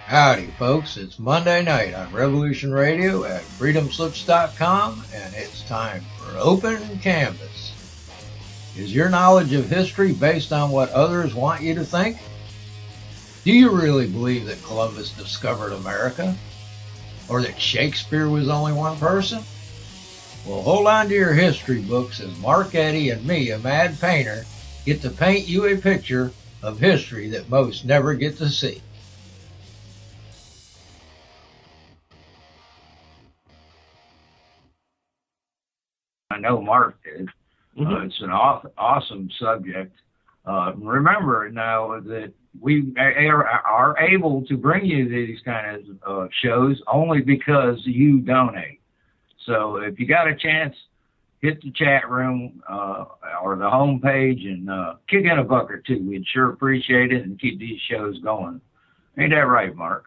Howdy, folks. It's Monday night on Revolution Radio at freedomslips.com, and it's time for Open Canvas. Is your knowledge of history based on what others want you to think? Do you really believe that Columbus discovered America? Or that Shakespeare was only one person? Well, hold on to your history books as Mark Eddy and me, a mad painter, get to paint you a picture of history that most never get to see. I know Mark did. It's an awesome subject. Remember now that we are able to bring you these kind of shows only because you donate. So if you got a chance, hit the chat room or the home page and kick in a buck or two. We'd sure appreciate it and keep these shows going. Ain't that right, Mark?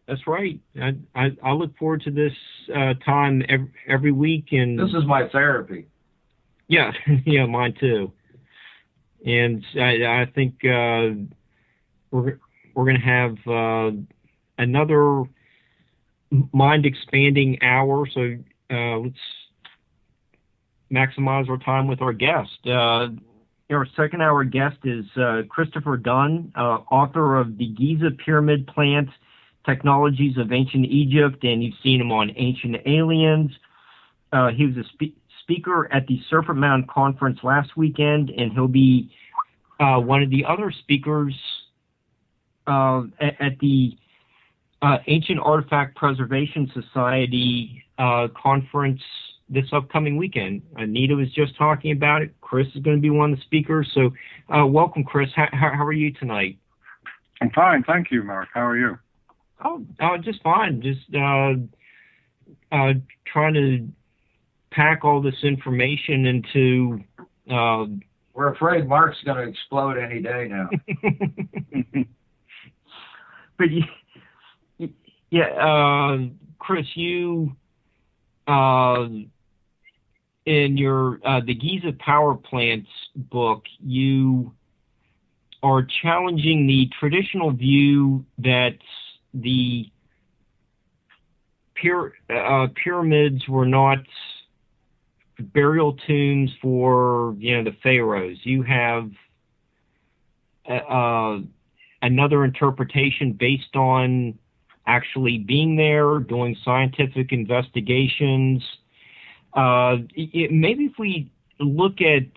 That's right. I look forward to this time every week, and this is my therapy. Yeah, yeah, mine too. And I think we're going to have another mind-expanding hour. So let's maximize our time with our guest. Our second hour guest is Christopher Dunn, author of the Giza Pyramid Plant Technologies of Ancient Egypt, and you've seen him on Ancient Aliens. He was a speaker at the Serpent Mound Conference last weekend, and he'll be one of the other speakers at the Ancient Artifact Preservation Society conference this upcoming weekend. Anita was just talking about it. Chris is going to be one of the speakers. So welcome, Chris. How are you tonight? I'm fine. Thank you, Mark. How are you? Oh, just fine. Just trying to pack all this information into... We're afraid Mark's going to explode any day now. But yeah, Chris, you in your the Giza Power Plants book, you are challenging the traditional view that the pyramids were not burial tombs for the pharaohs. You have another interpretation based on actually being there, doing scientific investigations. Maybe if we look at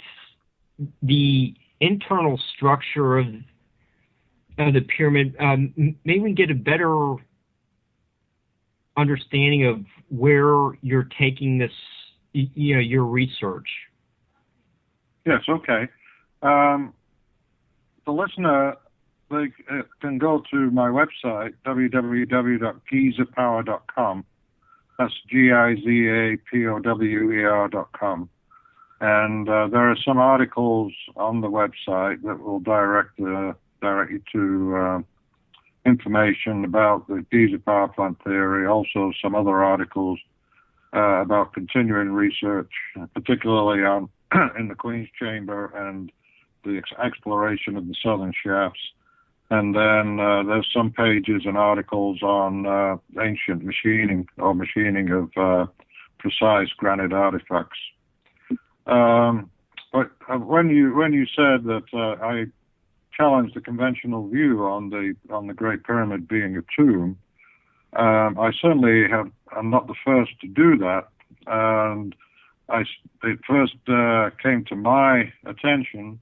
the internal structure of the pyramid, maybe we can get a better understanding of where you're taking this, your research. Yes, okay. The listener, they can go to my website, www.gizapower.com. That's GIZAPOWER.com. And there are some articles on the website that will direct you to information about the Giza power plant theory, also some other articles about continuing research, particularly on in the Queen's Chamber and the exploration of the southern shafts. And then there's some pages and articles on ancient machining or machining of precise granite artifacts. But when you said that I challenged the conventional view on the Great Pyramid being a tomb, I certainly I'm not the first to do that. And it first came to my attention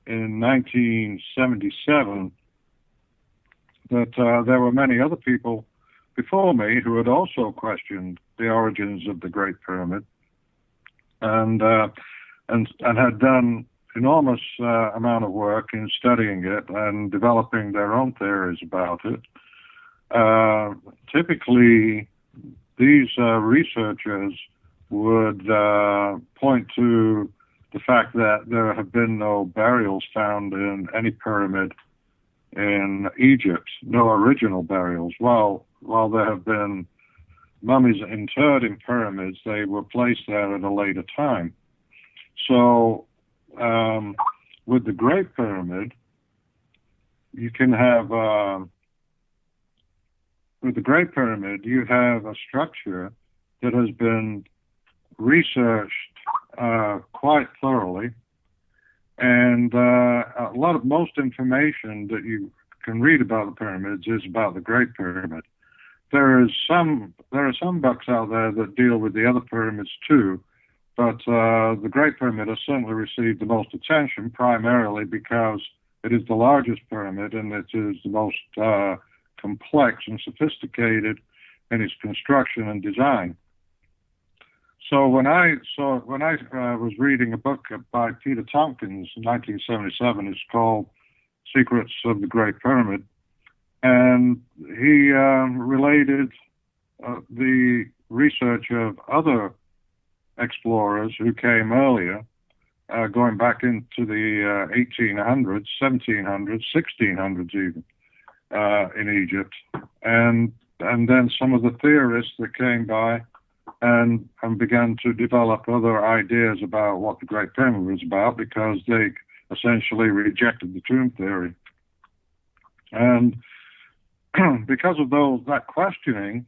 in 1977 that there were many other people before me who had also questioned the origins of the Great Pyramid, and had done enormous amount of work in studying it and developing their own theories about it. Typically, these researchers would point to the fact that there have been no burials found in any pyramid in Egypt, no original burials. While there have been mummies interred in pyramids, they were placed there at a later time. So with the Great Pyramid, you can have with the Great Pyramid, you have a structure that has been researched quite thoroughly, and most information that you can read about the pyramids is about the Great Pyramid. There are some books out there that deal with the other pyramids too, but the Great Pyramid has certainly received the most attention, primarily because it is the largest pyramid and it is the most complex and sophisticated in its construction and design. So when I was reading a book by Peter Tompkins in 1977, it's called Secrets of the Great Pyramid, and he related the research of other explorers who came earlier, going back into the 1800s, 1700s, 1600s even, in Egypt, and then some of the theorists that came by and began to develop other ideas about what the Great Pyramid was about, because they essentially rejected the tomb theory. And because of that questioning,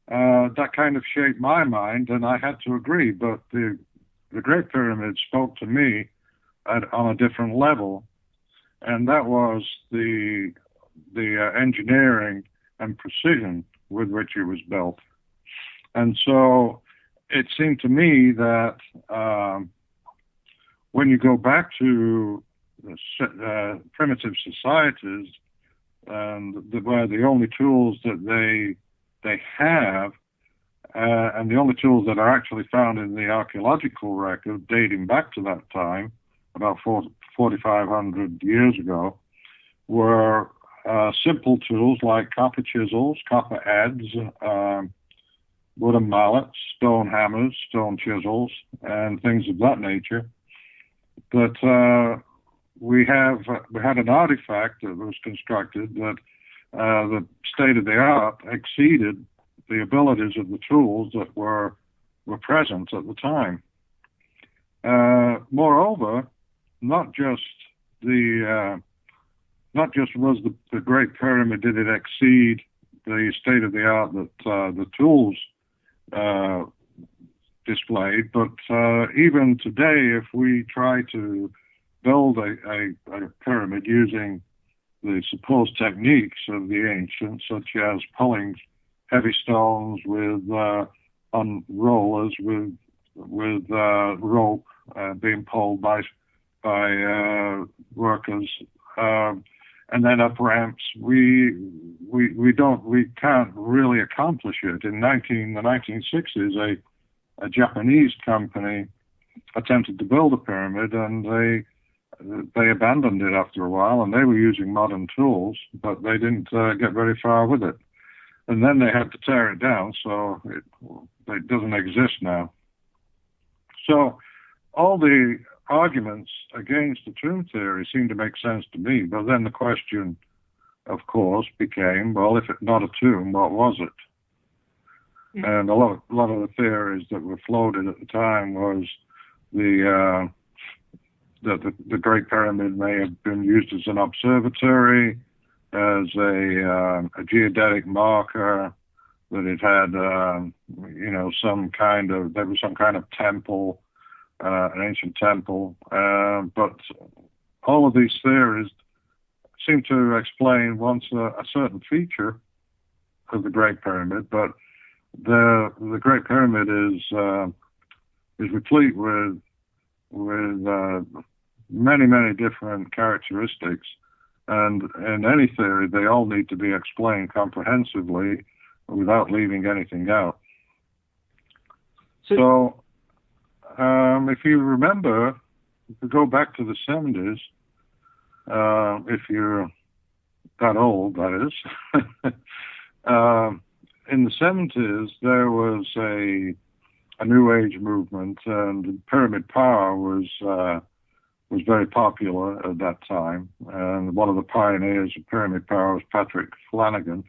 that kind of shaped my mind, and I had to agree. But the Great Pyramid spoke to me on a different level, and that was the engineering and precision with which it was built. And so it seemed to me that when you go back to primitive societies, where the only tools that they have, and the only tools that are actually found in the archaeological record dating back to that time, about 4,500 years ago, were simple tools like copper chisels, copper adze, wooden mallets, stone hammers, stone chisels, and things of that nature. But we had an artifact that was constructed that the state of the art exceeded the abilities of the tools that were present at the time. Moreover, not just was the Great Pyramid, did it exceed the state of the art that the tools displayed, but even today, if we try to build a pyramid using the supposed techniques of the ancients, such as pulling heavy stones on rollers with rope being pulled by workers, and then up ramps, we can't really accomplish it. In the 1960s, a Japanese company attempted to build a pyramid, and they abandoned it after a while, and they were using modern tools, but they didn't get very far with it. And then they had to tear it down, so it doesn't exist now. So all the arguments against the tomb theory seem to make sense to me, but then the question, of course, became, well, if it's not a tomb, what was it? Yeah. And a lot of the theories that were floated at the time was that the Great Pyramid may have been used as an observatory, as a geodetic marker, that it had, there was some kind of temple, an ancient temple. But all of these theories seem to explain once a certain feature of the Great Pyramid, but the Great Pyramid is replete with many different characteristics, and in any theory, they all need to be explained comprehensively without leaving anything out. So if you remember, if you go back to the 70s, if you're that old, that is, in the 70s, there was a New Age movement, and pyramid power was very popular at that time. And one of the pioneers of pyramid power was Patrick Flanagan.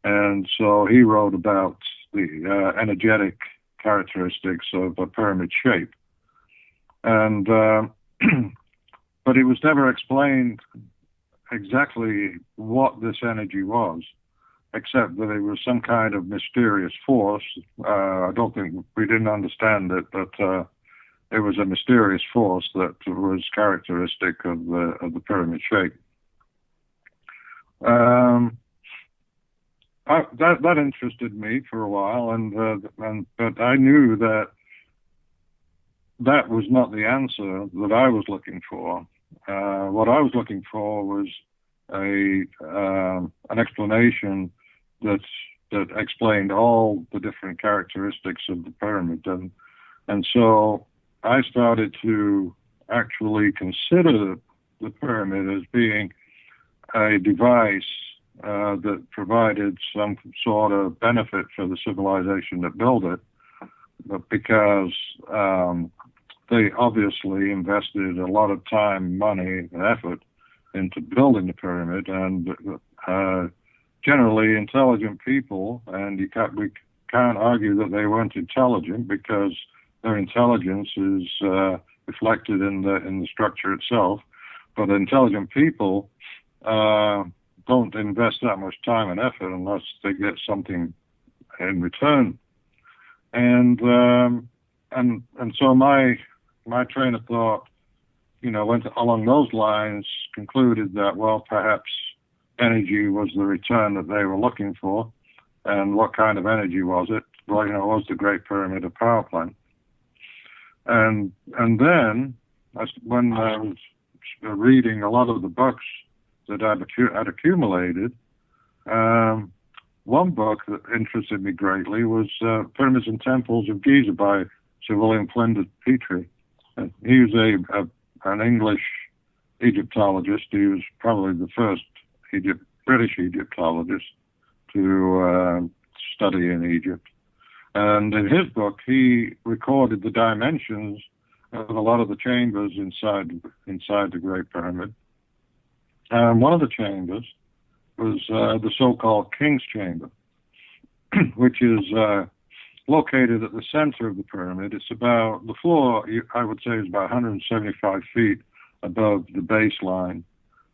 And so he wrote about the energetic characteristics of a pyramid shape. And but it was never explained exactly what this energy was. except that it was some kind of mysterious force. I don't think we didn't understand it, but it was a mysterious force that was characteristic of the pyramid shape. That interested me for a while, but I knew that was not the answer that I was looking for. What I was looking for was an explanation that explained all the different characteristics of the pyramid, and so I started to actually consider the pyramid as being a device that provided some sort of benefit for the civilization that built it, but because they obviously invested a lot of time, money, and effort into building the pyramid, and generally intelligent people, and we can't argue that they weren't intelligent because their intelligence is reflected in the structure itself. But intelligent people don't invest that much time and effort unless they get something in return. And so my train of thought, went along those lines, concluded that, well, perhaps energy was the return that they were looking for. And what kind of energy was it? Well, was the Great Pyramid a power plant? And then, when I was reading a lot of the books that I'd accumulated, one book that interested me greatly was Pyramids and Temples of Giza by Sir William Flinders Petrie. And he was an English Egyptologist. He was probably the first British Egyptologist to study in Egypt. And in his book, he recorded the dimensions of a lot of the chambers inside the Great Pyramid. And one of the chambers was the so-called King's Chamber, which is located at the center of the pyramid. It's about, the floor, I would say, is about 175 feet above the baseline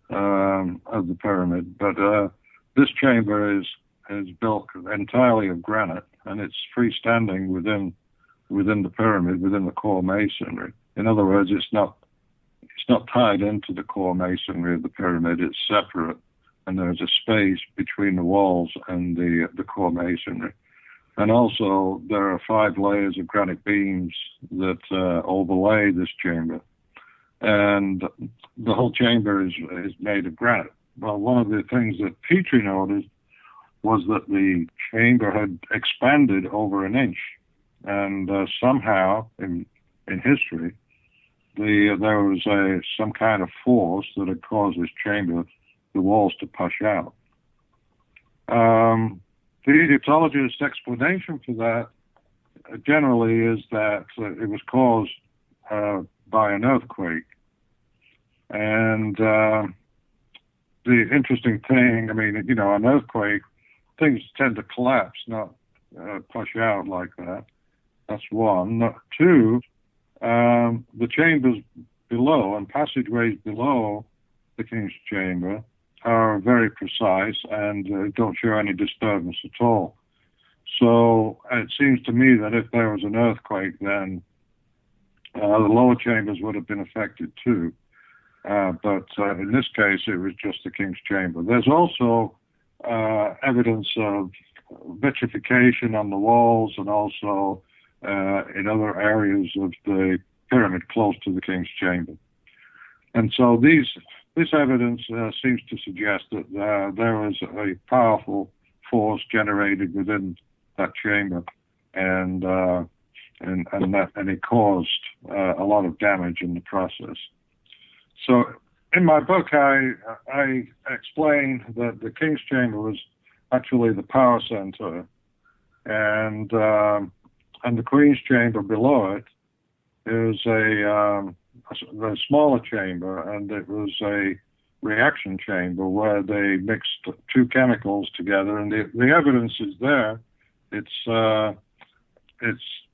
of the pyramid. But this chamber is built entirely of granite, and it's freestanding within the pyramid, within the core masonry. In other words, it's not tied into the core masonry of the pyramid. It's separate, and there's a space between the walls and the core masonry. And also, there are 5 layers of granite beams that overlay this chamber, and the whole chamber is made of granite. Well, one of the things that Petrie noticed was that the chamber had expanded over an inch, and somehow in history there was some kind of force that had caused this chamber, the walls, to push out. The Egyptologist's explanation for that generally is that it was caused by an earthquake. And the interesting thing, an earthquake, things tend to collapse, not push out like that. That's one. 2, the chambers below and passageways below the King's Chamber are very precise and don't show any disturbance at all. So it seems to me that if there was an earthquake, then the lower chambers would have been affected too. But in this case, it was just the King's Chamber. There's also evidence of vitrification on the walls and also in other areas of the pyramid close to the King's Chamber. And so this evidence seems to suggest that there was a powerful force generated within that chamber, and it caused a lot of damage in the process. So in my book, I explained that the King's Chamber was actually the power center, and the Queen's Chamber below it is a smaller chamber, and it was a reaction chamber where they mixed 2 chemicals together, and the evidence is there.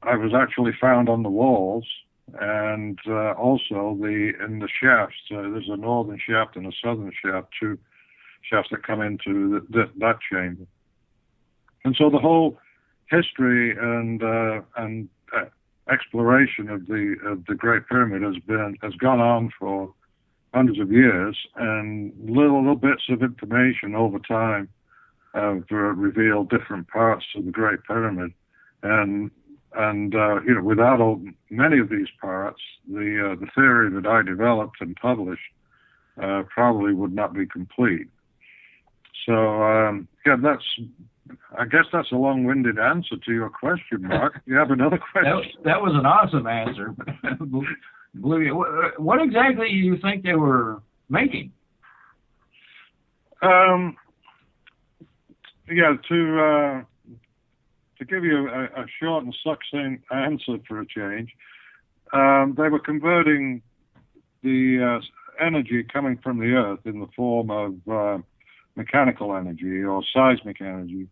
I was actually found on the walls, and also in the shafts. There's a northern shaft and a southern shaft, 2 shafts that come into that chamber. And so the whole history and exploration of the Great Pyramid has gone on for hundreds of years, and little bits of information over time have revealed different parts of the Great Pyramid, and without many of these parts, the theory that I developed and published probably would not be complete. So I guess that's a long-winded answer to your question, Mark. You have another question? That was an awesome answer. Believe me. What exactly do you think they were making? To give you a short and succinct answer for a change, they were converting the energy coming from the Earth in the form of mechanical energy or seismic energy,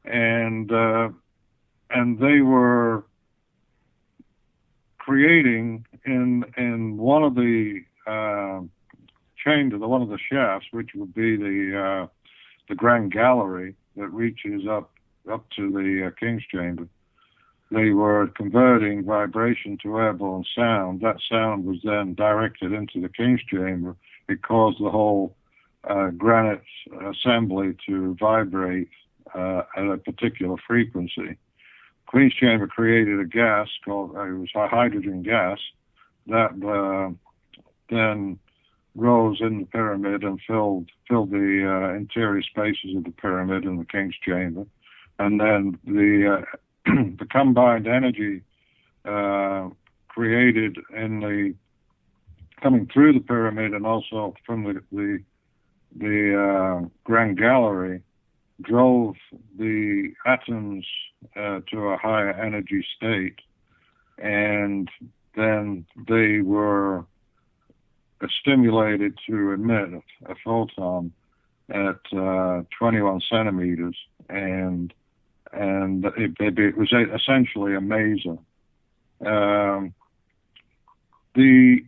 and they were creating in one of the one of the shafts, which would be the Grand Gallery that reaches up to the King's Chamber. They were converting vibration to airborne sound. That sound was then directed into the King's Chamber. It caused the whole granite assembly to vibrate at a particular frequency. Queen's Chamber created a gas called, it was a hydrogen gas, that then rose in the pyramid and filled the interior spaces of the pyramid and the King's Chamber. And then the combined energy created coming through the pyramid and also from the Grand Gallery drove the atoms to a higher energy state, and then they were stimulated to emit a photon at 21 centimeters, and it was essentially a maser. The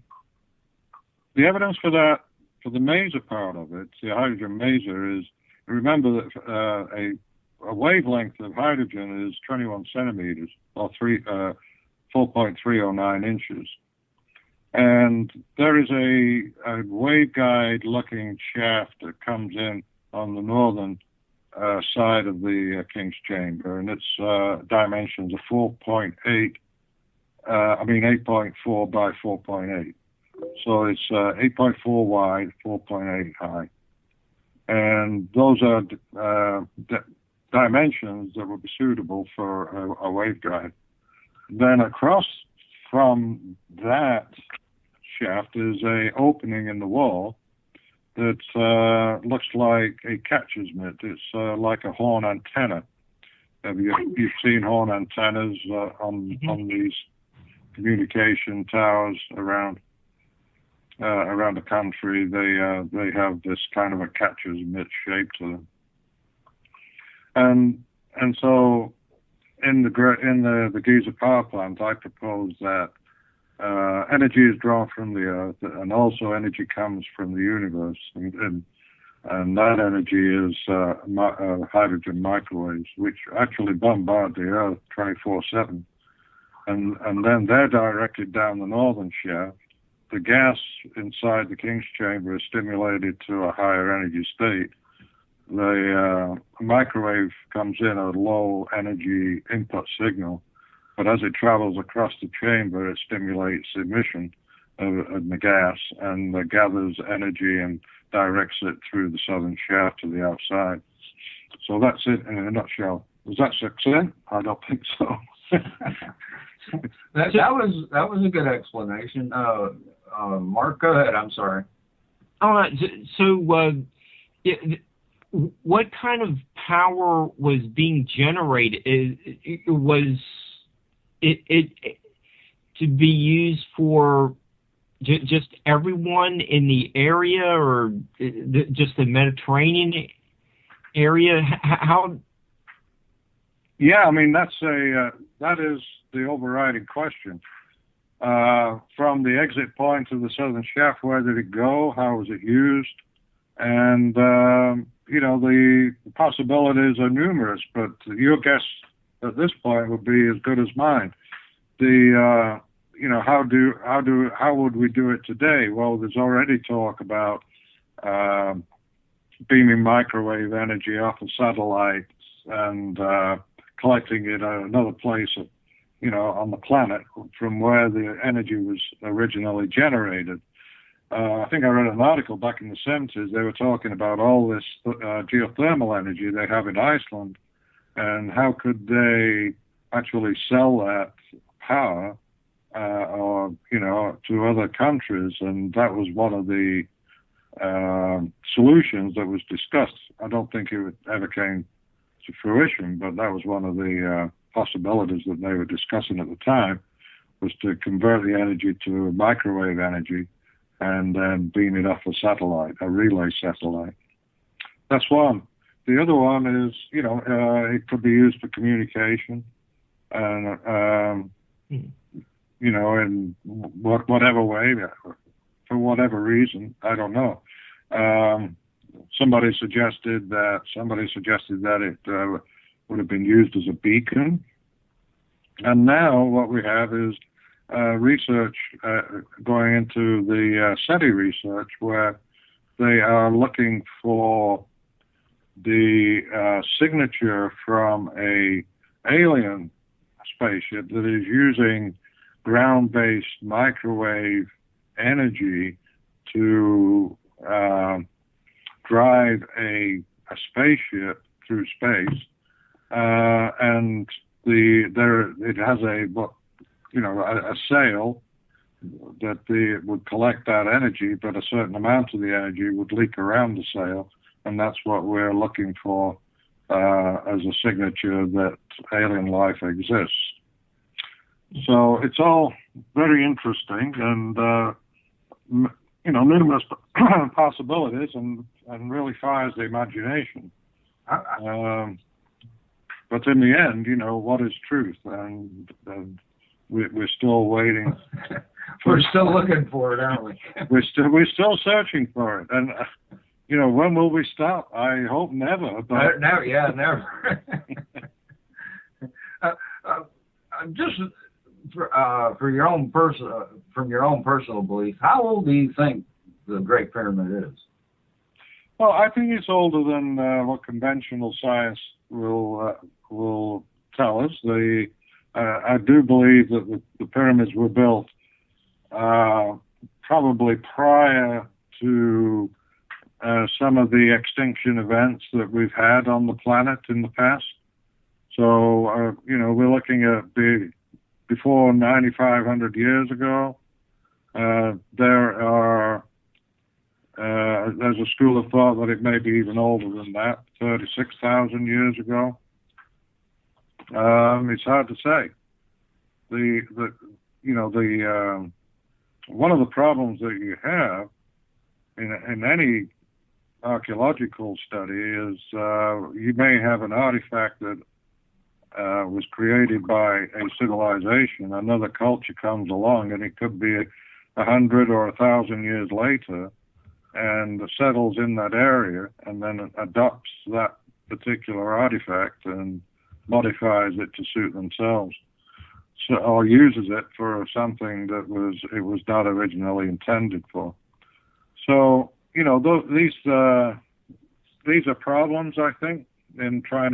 evidence for that, for the maser part of it, the hydrogen maser, is, remember that a wavelength of hydrogen is 21 centimeters, or 4.309 inches. And there is a waveguide-looking shaft that comes in on the northern side of the King's Chamber, and its dimensions are 8.4 by 4.8. So it's 8.4 wide, 4.8 high. And those are dimensions that would be suitable for a waveguide. Then across from that shaft is a opening in the wall that looks like a catcher's mitt. It's like a horn antenna. You've seen horn antennas on these communication towers around the country. They have this kind of a catcher's mitt shape to them. And so in the Giza power plant, I propose that energy is drawn from the Earth, and also energy comes from the universe, and that energy is hydrogen microwaves, which actually bombard the Earth 24/7, and then they're directed down the northern shaft. The gas inside the King's Chamber is stimulated to a higher energy state. The microwave comes in at a low energy input signal, but as it travels across the chamber, it stimulates emission of the gas and gathers energy and directs it through the southern shaft to the outside. So that's it in a nutshell. Was that succinct? I don't think so. that was a good explanation. Mark, go ahead. I'm sorry. What kind of power was being generated? Was it to be used for just everyone in the area, or just the Mediterranean area? How? Yeah, I mean that is the overriding question. From the exit point to the southern shaft, where did it go? How was it used? And the possibilities are numerous, but your guess at this point would be as good as mine. How would we do it today? Well, there's already talk about beaming microwave energy off of satellites and collecting it at another place, on the planet from where the energy was originally generated. I think I read an article back in the 70s. They were talking about all this geothermal energy they have in Iceland, and how could they actually sell that power to other countries. And that was one of the solutions that was discussed. I don't think it ever came to fruition, but that was one of the possibilities that they were discussing at the time, was to convert the energy to microwave energy and then beam it off a satellite, a relay satellite. That's one. The other one is, it could be used for communication, and in whatever way, for whatever reason, I don't know. Somebody suggested that it would have been used as a beacon, and now what we have is research going into the SETI research, where they are looking for the signature from a alien spaceship that is using ground-based microwave energy to drive a spaceship through space, and it has a sail that would collect that energy, but a certain amount of the energy would leak around the sail, and that's what we're looking for as a signature that alien life exists. So it's all very interesting, and numerous possibilities, and really fires the imagination. But in the end, what is truth? And we're still waiting. We're still looking for it, aren't we? We're still searching for it, and when will we stop? I hope never. But never. Just for your own from your own personal belief, how old do you think the Great Pyramid is? Well, I think it's older than what conventional science will tell us. I do believe that the pyramids were built probably prior to some of the extinction events that we've had on the planet in the past. So, we're looking at before 9,500 years ago. There's a school of thought that it may be even older than that, 36,000 years ago. It's hard to say. One of the problems that you have in any archaeological study is you may have an artifact that was created by a civilization. Another culture comes along, and it could be 100 or 1,000 years later, and settles in that area, and then adopts that particular artifact and modifies it to suit themselves, or uses it for something that it was not originally intended for. So these are problems, I think, in trying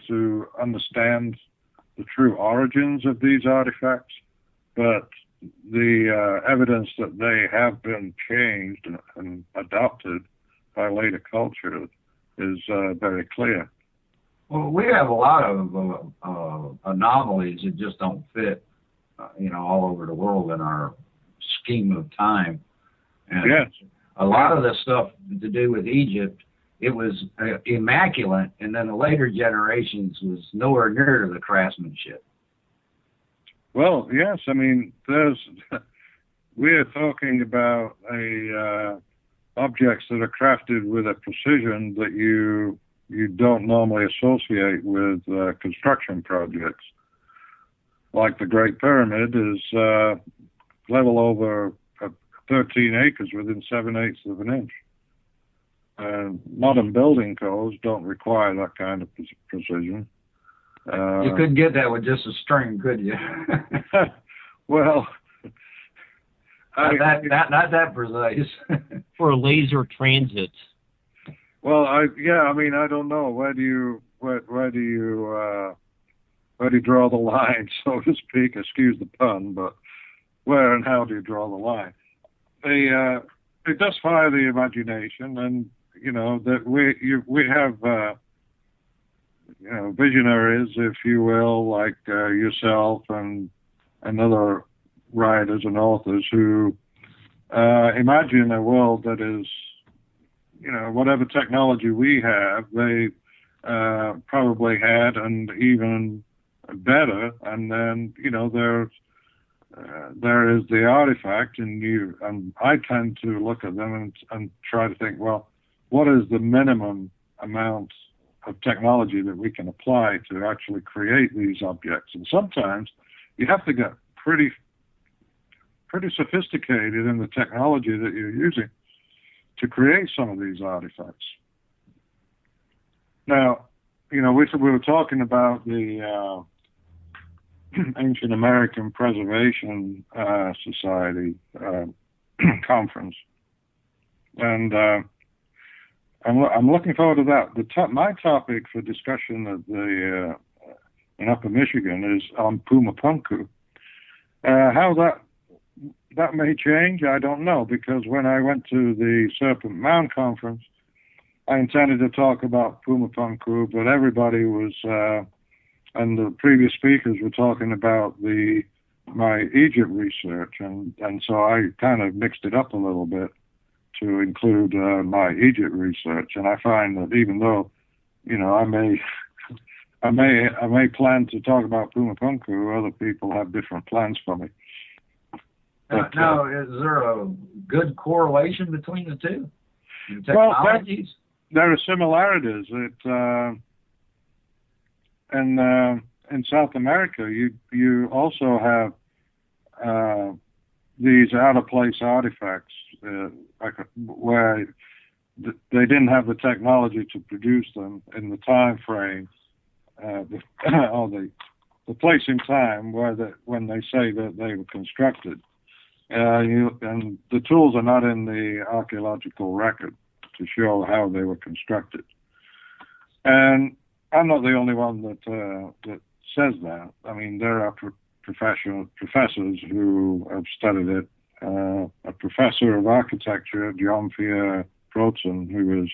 to understand the true origins of these artifacts, but the evidence that they have been changed and adopted by later culture is very clear. Well, we have a lot of anomalies that just don't fit, all over the world in our scheme of time. And yes. A lot of the stuff to do with Egypt, it was immaculate, and then the later generations was nowhere near the craftsmanship. Well, yes. I mean, we're talking about objects that are crafted with a precision that you don't normally associate with construction projects. Like the Great Pyramid is level over 13 acres within 7/8 of an inch. Modern building codes don't require that kind of precision. You couldn't get that with just a string, could you? Well, not that precise. For laser transit. Well, I mean, I don't know. Where do you draw the line, so to speak? Excuse the pun, but where and how do you draw the line? It does fire the imagination, and that we have visionaries, if you will, like yourself and other writers and authors who imagine a world that is, whatever technology we have, they probably had, and even better. And then, there is the artifact, and I tend to look at them and try to think, well, what is the minimum amount of technology that we can apply to actually create these objects? And sometimes you have to get pretty sophisticated in the technology that you're using to create some of these artifacts. Now, we were talking about the Ancient American Preservation Society conference, and I'm looking forward to that. My topic for discussion at in Upper Michigan is on Pumapunku. How that may change, I don't know, because when I went to the Serpent Mound conference, I intended to talk about Pumapunku, but everybody was, and the previous speakers were talking about my Egypt research, and so I kind of mixed it up a little bit to include my Egypt research. And I find that even though, I may plan to talk about Pumapunku, other people have different plans for me. But, now, is there a good correlation between the two in technologies? Well, there are similarities. In South America, you also have these out-of-place artifacts where they didn't have the technology to produce them in the time frame, or the place in time when they say that they were constructed. And the tools are not in the archaeological record to show how they were constructed. And I'm not the only one that says that. I mean, there are professors who have studied it. A professor of architecture, John Fier Protzen, who is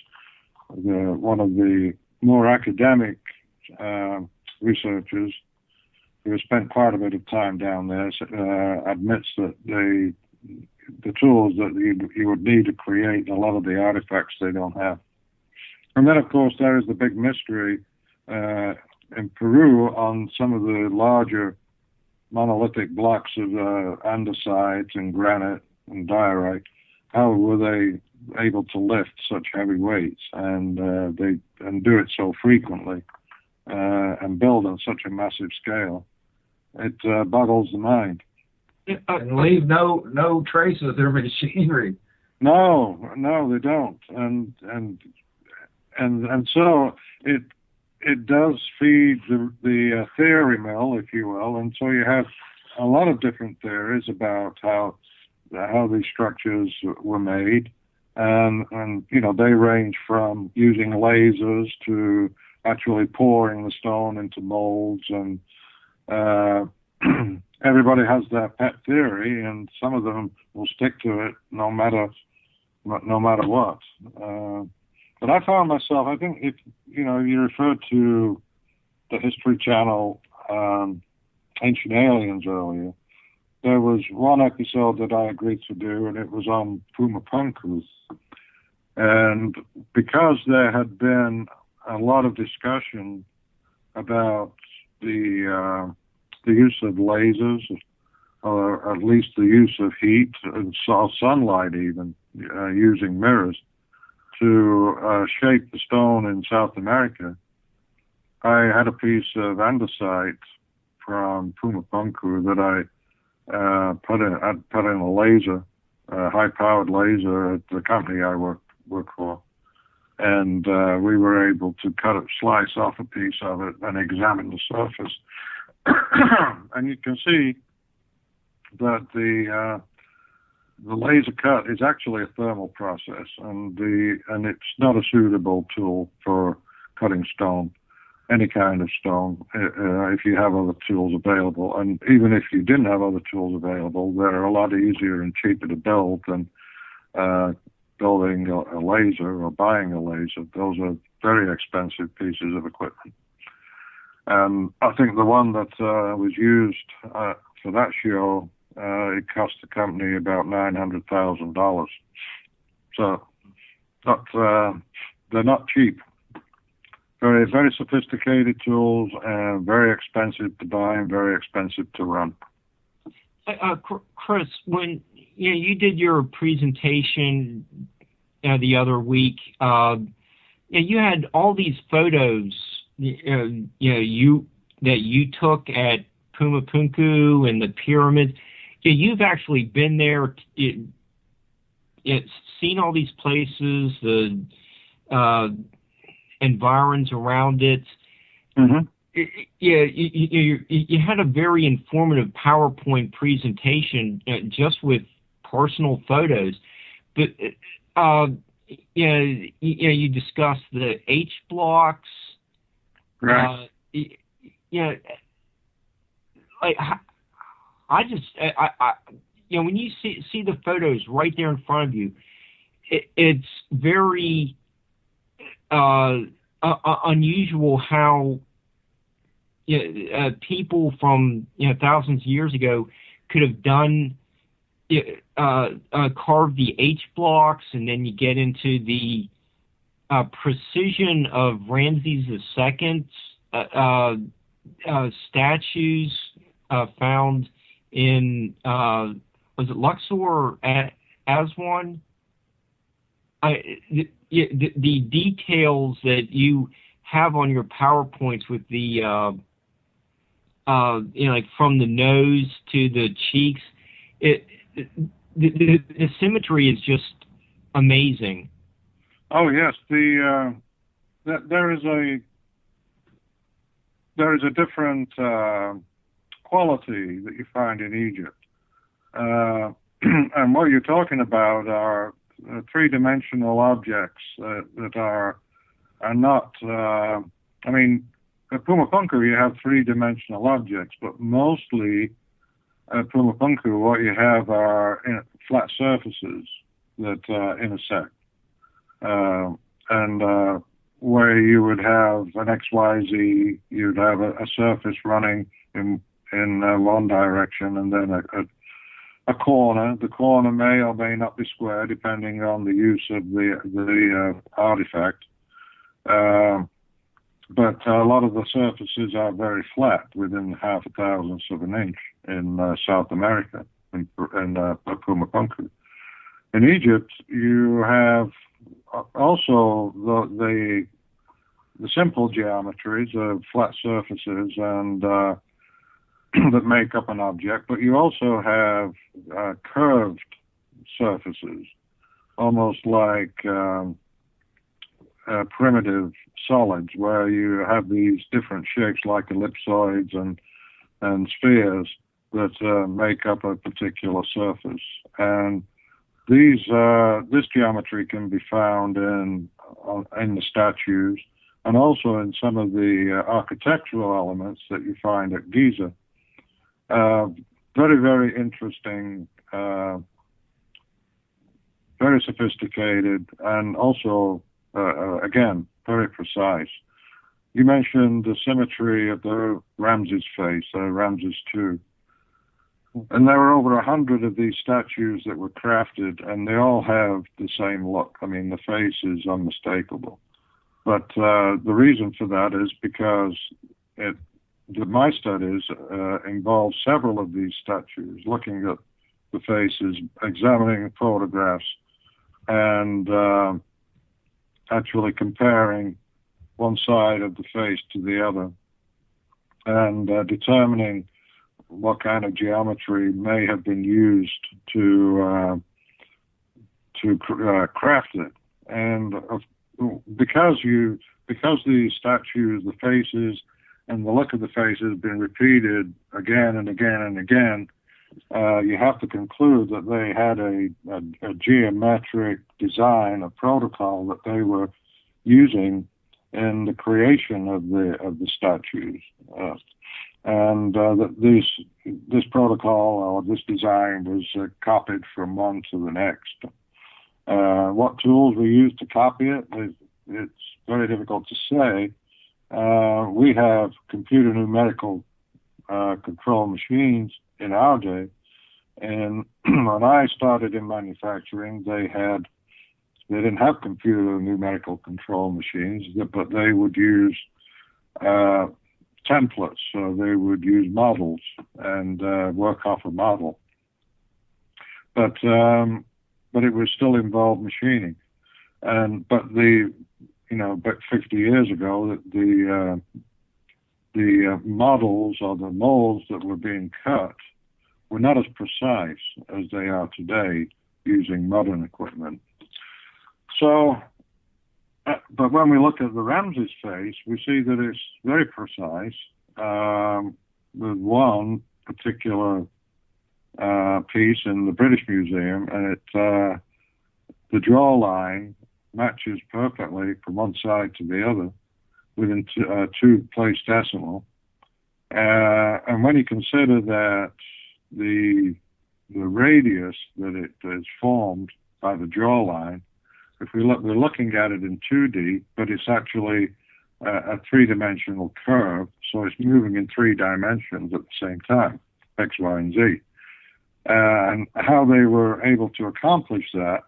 one of the more academic researchers who has spent quite a bit of time down there, admits that the tools that you would need to create a lot of the artifacts they don't have. And then, of course, there is the big mystery in Peru on some of the larger monolithic blocks of andesite and granite and diorite. How were they able to lift such heavy weights and do it so frequently and build on such a massive scale? It boggles the mind. And leave no trace of their machinery. No, they don't. And so it does feed the theory mill, if you will. And so you have a lot of different theories about how these structures were made, and they range from using lasers to actually pouring the stone into molds, and everybody has their pet theory, and some of them will stick to it no matter what. But I found myself, I think if you referred to the History Channel Ancient Aliens earlier, there was one episode that I agreed to do, and it was on Pumapunku. And because there had been a lot of discussion about the use of lasers, or at least the use of heat and sunlight even, using mirrors to shape the stone in South America, I had a piece of andesite from Pumapunku that I put in a laser, a high-powered laser at the company I work for, and we were able to slice off a piece of it and examine the surface. And you can see that the laser cut is actually a thermal process, and it's not a suitable tool for cutting stone, any kind of stone, if you have other tools available. And even if you didn't have other tools available, they're a lot easier and cheaper to build than building a laser or buying a laser. Those are very expensive pieces of equipment. And I think the one that was used for that show, it cost the company about $900,000. So, they're not cheap. Very, very sophisticated tools, and very expensive to buy and very expensive to run. Chris, when you did your presentation the other week, you had all these photos, that you took at Pumapunku and the pyramids. You've actually been there, seen all these places, the environs around it. Mm-hmm. You had a very informative PowerPoint presentation just with personal photos, but you discussed the H blocks. Right. When you see the photos right there in front of you, it's very unusual how people from thousands of years ago could have done carved the H blocks, and then you get into the precision of Ramses II's statues found in was it Luxor or Aswan? The details that you have on your PowerPoints with the like from the nose to the cheeks, the symmetry is just amazing. Oh yes, there is a different quality that you find in Egypt, and what you're talking about are three-dimensional objects that are not. I mean, at Pumapunku you have three-dimensional objects, but mostly at Pumapunku what you have are flat surfaces that intersect. And where you would have an XYZ, you'd have a surface running in one direction, and then a corner. The corner may or may not be square, depending on the use of the artifact. But a lot of the surfaces are very flat, within half a thousandth of an inch in South America, in Pumapunku. In Egypt, you have also the simple geometries of flat surfaces and that make up an object, but you also have curved surfaces, almost like primitive solids, where you have these different shapes like ellipsoids and spheres that make up a particular surface. And this geometry can be found in the statues, and also in some of the architectural elements that you find at Giza. Very, very interesting, very sophisticated, and also, again, very precise. You mentioned the symmetry of the Ramses face, Ramses II. And there were over 100 of these statues that were crafted, and they all have the same look. I mean, the face is unmistakable. But the reason for that is because my studies involved several of these statues, looking at the faces, examining photographs, and actually comparing one side of the face to the other, and determining what kind of geometry may have been used to craft it. And because these statues, the faces and the look of the faces have been repeated again and again and again, you have to conclude that they had a geometric design, a protocol that they were using in the creation of the statues, and that this protocol or this design was copied from one to the next. What tools we use to copy it, it's very difficult to say. We have computer numerical control machines in our day, and when I started in manufacturing, they didn't have computer numerical control machines, but they would use templates, so they would use models and work off a model. But it was still involved machining, but 50 years ago, the models or the molds that were being cut were not as precise as they are today using modern equipment. So, but when we look at the Ramses face, we see that it's very precise, with one particular piece in the British Museum, and the draw line matches perfectly from one side to the other within two place decimal. And when you consider that the radius that it is formed by the draw line, if we're looking at it in 2D, but it's actually a three-dimensional curve, so it's moving in 3 dimensions at the same time, X, Y, and Z. And how they were able to accomplish that,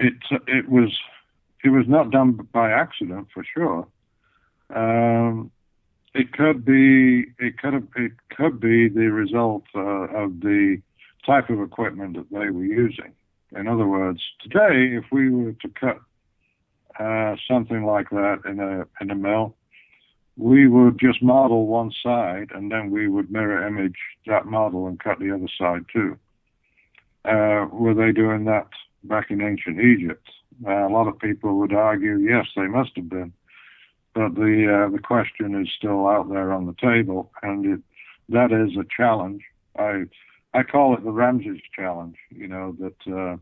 it was not done by accident, for sure. It could be the result of the type of equipment that they were using. In other words, today, if we were to cut something like that in a mill, we would just model one side, and then we would mirror image that model and cut the other side too. Were they doing that back in ancient Egypt? A lot of people would argue, yes, they must have been. But the question is still out there on the table, and that is a challenge. I call it the Ramses challenge. That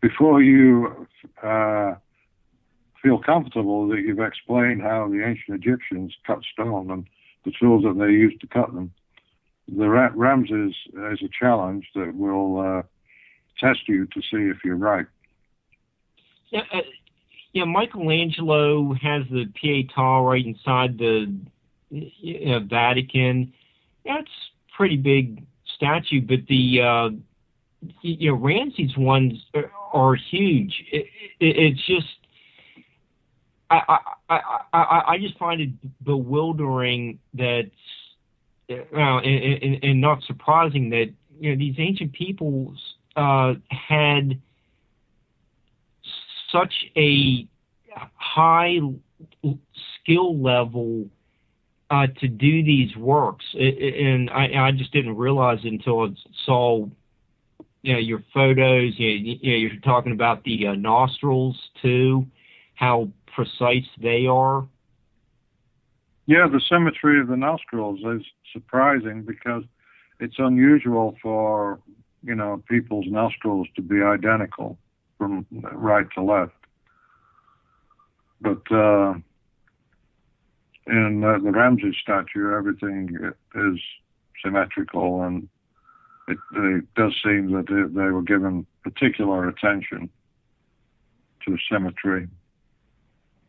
before you feel comfortable that you've explained how the ancient Egyptians cut stone and the tools that they used to cut them, the Ramses is a challenge that will test you to see if you're right. Yeah, Michelangelo has the Pietà right inside the Vatican. That's a pretty big statue, but the Ramses ones are huge. It's just I just find it bewildering that and not surprising that these ancient peoples had such a high skill level to do these works, and I just didn't realize it until I saw your photos. You're talking about the nostrils too, how precise they are. Yeah, the symmetry of the nostrils is surprising because it's unusual for people's nostrils to be identical from right to left. But in the Ramses statue, everything is symmetrical, and it does seem that they were given particular attention to symmetry.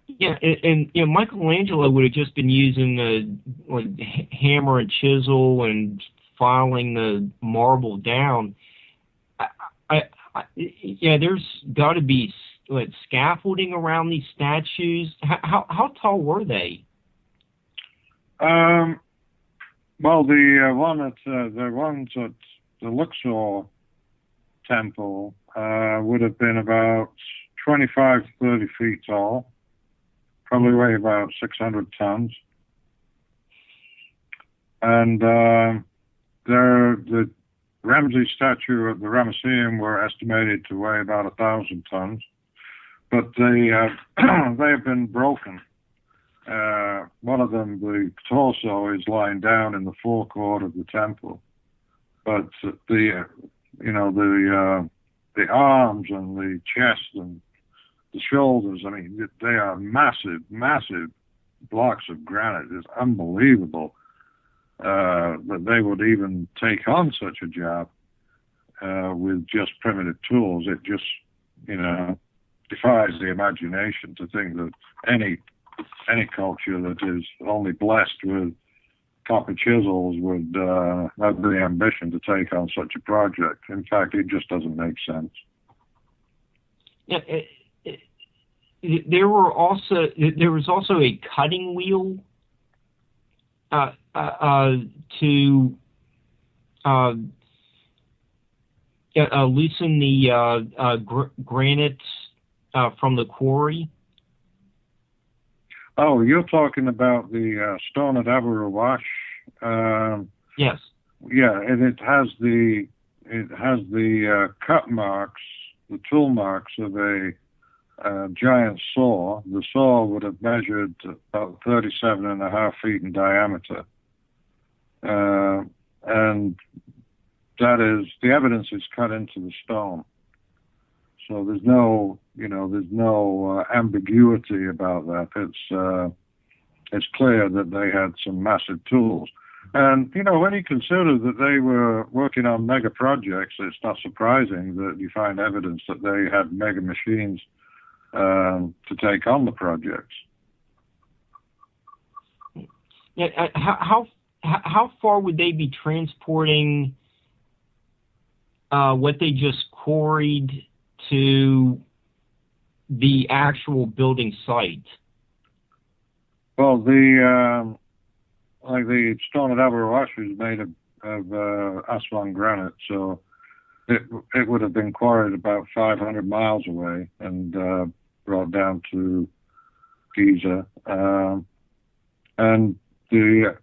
Yeah, and Michelangelo would have just been using the hammer and chisel and filing the marble down. There's got to be scaffolding around these statues. How tall were they? Well, the ones at the Luxor temple would have been about 25 to 30 feet tall, probably weigh about 600 tons. And Ramses statue at the Ramesseum were estimated to weigh about 1,000 tons, but they have been broken. One of them, the torso, is lying down in the forecourt of the temple, but the arms and the chest and the shoulders, I mean, they are massive, massive blocks of granite. It's unbelievable that they would even take on such a job with just primitive tools. It just, defies the imagination to think that any culture that is only blessed with copper chisels would have the ambition to take on such a project. In fact, it just doesn't make sense. Yeah, there was also a cutting wheel to loosen the granite from the quarry. Oh, you're talking about the stone at Abu Yes. Yeah, and it has the cut marks, the tool marks of a giant saw. The saw would have measured about 37.5 feet in diameter, and that is, the evidence is cut into the stone. So there's no ambiguity about that. It's clear that they had some massive tools. And, when you consider that they were working on mega projects, it's not surprising that you find evidence that they had mega machines to take on the projects. Yeah, how far would they be transporting what they just quarried to the actual building site? Well, the stone at Abu Roash is made of Aswan granite, so it would have been quarried about 500 miles away and brought down to Giza. And the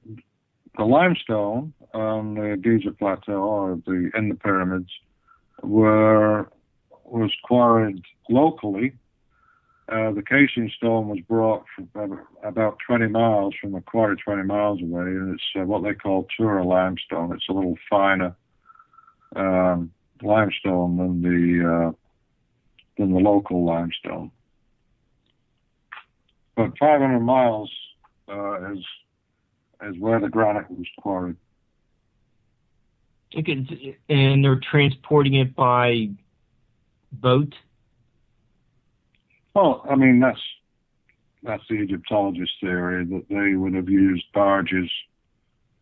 limestone on the Giza plateau, or in the pyramids, was quarried locally. The casing stone was brought from about 20 miles from the quarry, 20 miles away, and it's what they call Tura limestone. It's a little finer limestone than the local limestone. But 500 miles is where the granite was quarried. Okay, and they're transporting it by boat? Well, I mean, that's the Egyptologist theory, that they would have used barges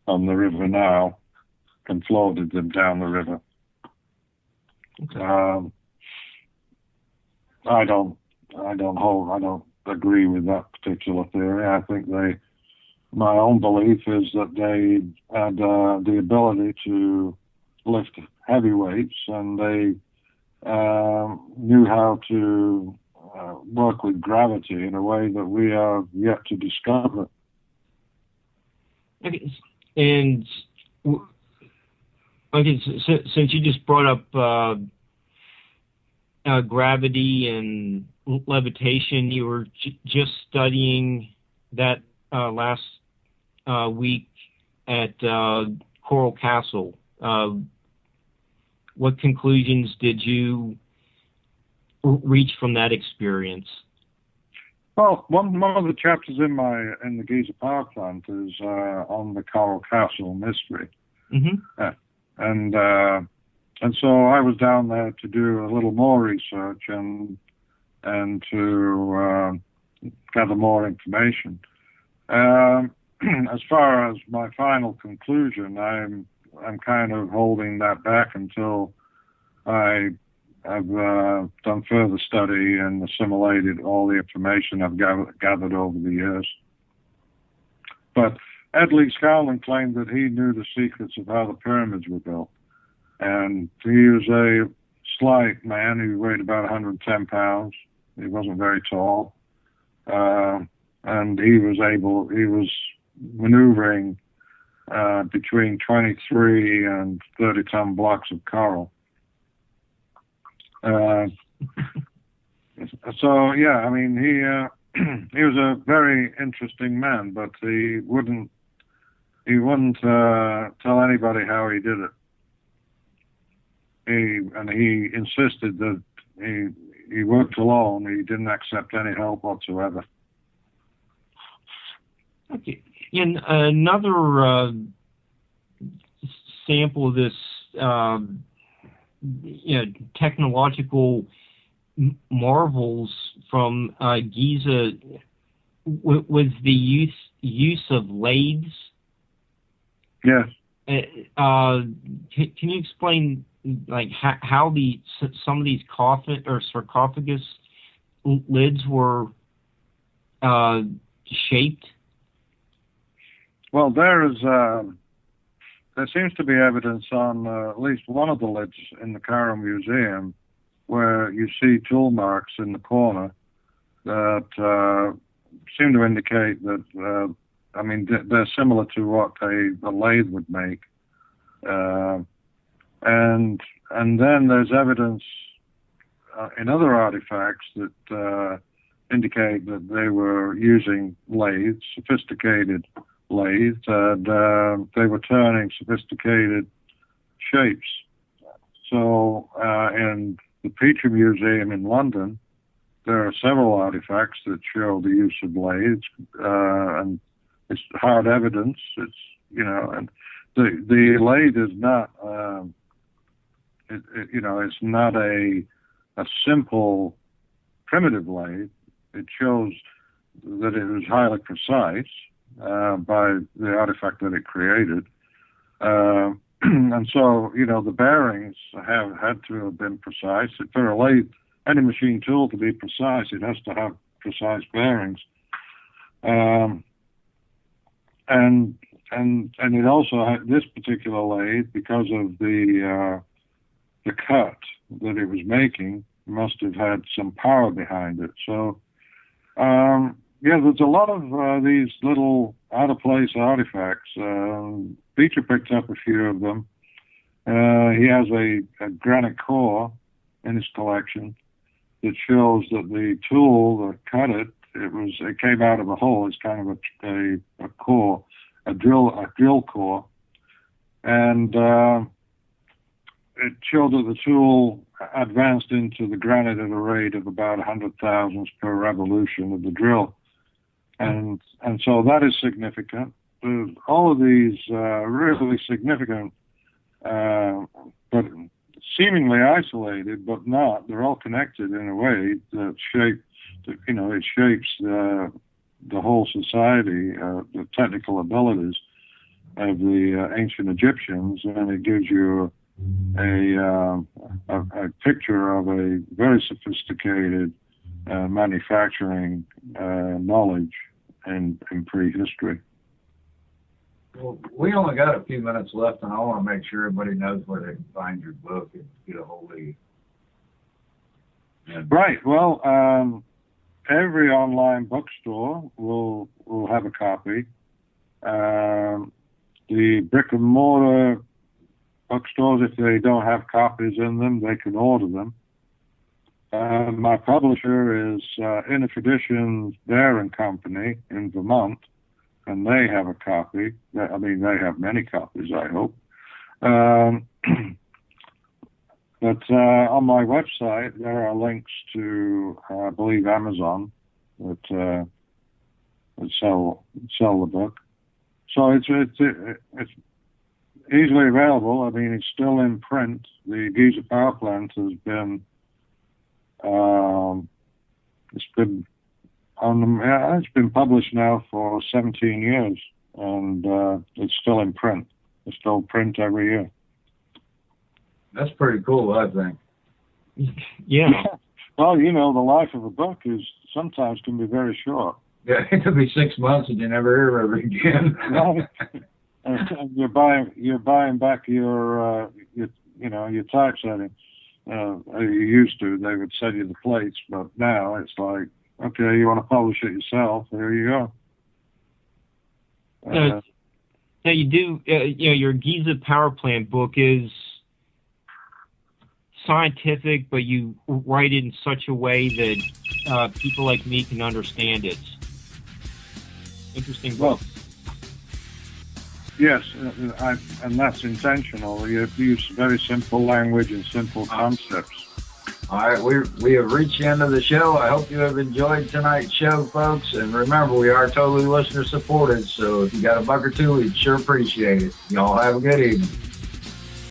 on the River Nile and floated them down the river. Okay. I don't agree with that particular theory. I think my own belief is that they had the ability to lift heavy weights, and they knew how to work with gravity in a way that we are yet to discover. Okay, and since you just brought up gravity and levitation, you were just studying that last week at Coral Castle. What conclusions did you reach from that experience? Well, one of the chapters in the Giza power plant is on the Coral Castle mystery. Mm-hmm. And so I was down there to do a little more research and to gather more information. As far as my final conclusion, I'm kind of holding that back until I've done further study and assimilated all the information I've gathered over the years. But Ed Lee Scanlon claimed that he knew the secrets of how the pyramids were built. And he was a slight man who weighed about 110 pounds. He wasn't very tall. And he was maneuvering between 23 and 30-ton blocks of coral. So yeah, I mean, he was a very interesting man, but he wouldn't tell anybody how he did it. He insisted that he worked alone. He didn't accept any help whatsoever. Okay. And another sample of this, technological marvels from Giza was the use of lathes. Yes. Can you explain like how some of these coffin or sarcophagus lids were shaped? Well, there seems to be evidence on at least one of the lids in the Cairo Museum where you see tool marks in the corner that seem to indicate that, they're similar to what a lathe would make. And then there's evidence in other artifacts that indicate that they were using lathes, sophisticated lathes, and they were turning sophisticated shapes. So in the Petrie Museum in London, there are several artifacts that show the use of lathes, and it's hard evidence. It's and the lathe is not it's not a simple primitive lathe. It shows that it was highly precise by the artifact that it created. And so, the bearings have had to have been precise. For a lathe, any machine tool to be precise, it has to have precise bearings. And it also had this particular lathe, because of the cut that it was making, must have had some power behind it. So, there's a lot of these little out-of-place artifacts. Beecher picked up a few of them. He has a granite core in his collection that shows that the tool that cut it, it came out of a hole. It's kind of a core, a drill core, and it showed that the tool advanced into the granite at a rate of about 100 thousandths per revolution of the drill. And so that is significant. All of these really significant, but seemingly isolated, but not. They're all connected in a way that it shapes the whole society, the technical abilities of the ancient Egyptians, and it gives you a picture of a very sophisticated manufacturing knowledge in prehistory. Well, we only got a few minutes left, and I want to make sure everybody knows where they can find your book and get a hold of you. Right. Well, every online bookstore will have a copy. The brick and mortar bookstores, if they don't have copies in them, they can order them. My publisher is In a Traditions Bear and Company in Vermont, and they have a copy. They have many copies, I hope. But on my website, there are links to, I believe, Amazon that sell the book. So it's easily available. I mean, it's still in print. The Giza power plant has been it's been published now for 17 years, and it's still in print. It's still print every year. That's pretty cool, I think. Yeah. Well, the life of a book sometimes can be very short. Yeah, it could be 6 months and you never hear of it again. And you're buying back your typesetting. You used to, they would send you the plates, but now it's like, okay, you want to publish it yourself, there you go. Now you do, your Giza power plant book is scientific, but you write it in such a way that people like me can understand it. Interesting book. Well, yes, and that's intentional. You use very simple language and simple concepts. All right, we have reached the end of the show. I hope you have enjoyed tonight's show, folks. And remember, we are totally listener supported, so if you got a buck or two, we'd sure appreciate it. Y'all have a good evening.